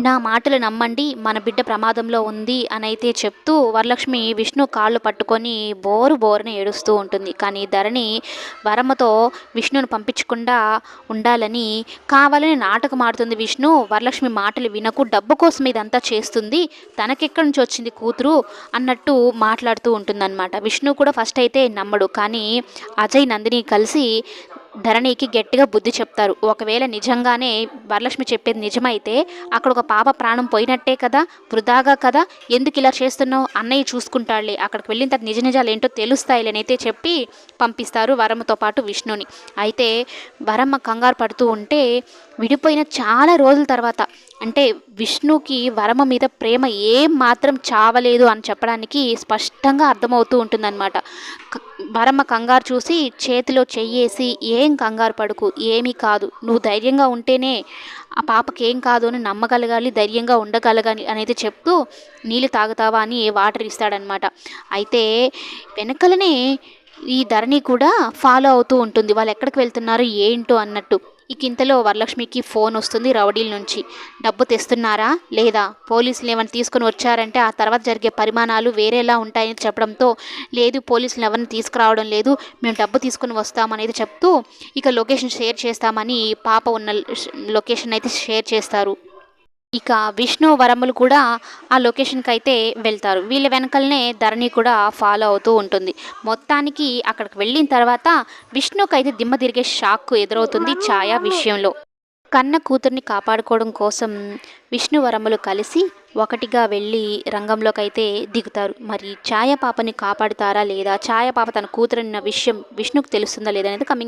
నా మాటలు నమ్మండి, మన బిడ్డ ప్రమాదంలో ఉంది అనైతే చెప్తూ వరలక్ష్మి విష్ణు కాళ్ళు పట్టుకొని బోరున ఏడుస్తూ ఉంటుంది. కానీ ధరణి వరమ్మతో విష్ణుని పంపించకుండా ఉండాలని కావాలని నాటకం ఆడుతుంది. విష్ణు వరలక్ష్మి మాటలు వినకు, డబ్బు కోసం ఇదంతా చేస్తుంది, తనకెక్కడి నుంచి వచ్చింది కూతురు అన్నట్టు మాట్లాడుతూ ఉంటుందన్నమాట. విష్ణు కూడా ఫస్ట్ అయితే నమ్మడు. కానీ అజయ్ నందిని కలిసి ధరణికి గట్టిగా బుద్ధి చెప్తారు. ఒకవేళ నిజంగానే వరలక్ష్మి చెప్పేది నిజమైతే అక్కడ ఒక పాప ప్రాణం పోయినట్టే కదా, వృధాగా కదా, ఎందుకు ఇలా చేస్తున్నావు, అన్నయ్య చూసుకుంటాడులే, అక్కడికి వెళ్ళిన తర్వాత నిజ నిజాలు ఏంటో తెలుస్తాయిలేనైతే చెప్పి పంపిస్తారు వరమ్మతో పాటు విష్ణుని. అయితే వరమ్మ కంగారు పడుతూ ఉంటే విడిపోయిన చాలా రోజుల తర్వాత, అంటే విష్ణుకి వరమ మీద ప్రేమ ఏం మాత్రం చావలేదు అని చెప్పడానికి స్పష్టంగా అర్థమవుతూ ఉంటుందన్నమాట. వరమ్మ కంగారు చూసి చేతిలో చెయ్యేసి, ఏం కంగారు పడుకు, ఏమీ కాదు, నువ్వు ధైర్యంగా ఉంటేనే ఆ పాపకి ఏం కాదు అని నమ్మగలగాలి, ధైర్యంగా ఉండగలగాలి అనేది చెప్తూ నీళ్ళు తాగుతావా అని వాటర్ ఇస్తాడనమాట. అయితే వెనకలనే ఈ ధరణి కూడా ఫాలో అవుతూ ఉంటుంది, వాళ్ళు ఎక్కడికి వెళ్తున్నారు ఏంటో అన్నట్టు. ఇంతలో వరలక్ష్మికి ఫోన్ వస్తుంది రౌడీల నుంచి. డబ్బు తెస్తున్నారా లేదా, పోలీసులు ఏమైనా తీసుకొని వచ్చారంటే ఆ తర్వాత జరిగే పరిమాణాలు వేరేలా ఉంటాయని చెప్పడంతో, లేదు పోలీసులు ఎవరిని తీసుకురావడం లేదు, మేము డబ్బు తీసుకుని వస్తామనేది చెప్తూ ఇక లొకేషన్ షేర్ చేస్తామని పాప ఉన్న లొకేషన్ అయితే షేర్ చేస్తారు. ఇక విష్ణు వరములు కూడా ఆ లొకేషన్కి అయితే వెళ్తారు. వీళ్ళ వెనకలనే ధరణి కూడా ఫాలో అవుతూ ఉంటుంది. మొత్తానికి అక్కడికి వెళ్ళిన తర్వాత విష్ణుకైతే దిమ్మ తిరిగే షాక్ ఎదురవుతుంది ఛాయ విషయంలో. కన్న కూతుర్ని కాపాడుకోవడం కోసం విష్ణు వరములు కలిసి ఒకటిగా వెళ్ళి రంగంలోకి అయితే దిగుతారు. మరి ఛాయ పాపని కాపాడుతారా లేదా, ఛాయ పాప తన కూతురన్న విషయం విష్ణుకు తెలుస్తుందా లేదా అనేది కమింగ్